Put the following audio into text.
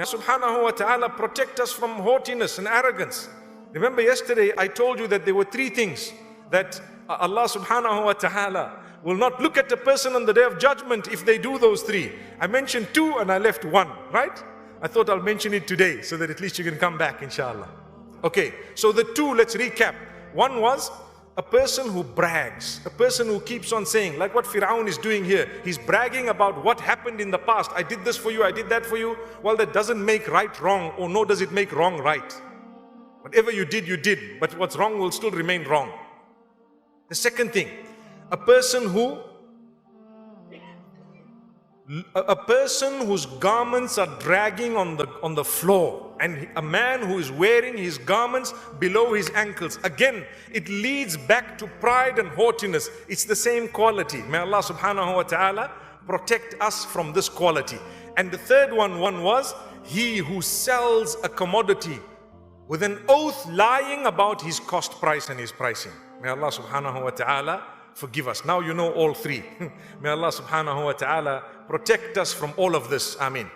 May Allah subhanahu wa ta'ala protect us from haughtiness and arrogance. Remember yesterday I told you that there were 3 things that Allah subhanahu wa ta'ala will not look at a person on the day of judgment if they do those 3. I mentioned 2 and I left 1, right? I thought I'll mention it today so that at least you can come back, inshallah. Okay, so the 2, let's recap. One was a person who brags, a person who keeps on saying, like what Fir'aun is doing here. He's bragging about what happened in the past. I did this for you, I did that for you. Well, that doesn't make right wrong, or nor does it make wrong right. Whatever you did, but what's wrong will still remain wrong. The second thing, a person whose garments are dragging on the floor, and a man who is wearing his garments below his ankles. Again, it leads back to pride and haughtiness. It's the same quality. May Allah subhanahu wa ta'ala protect us from this quality. And the third one was he who sells a commodity with an oath lying about his cost price and his pricing. May Allah subhanahu wa ta'ala forgive us. Now you know all 3. May Allah subhanahu wa ta'ala protect us from all of this. Ameen.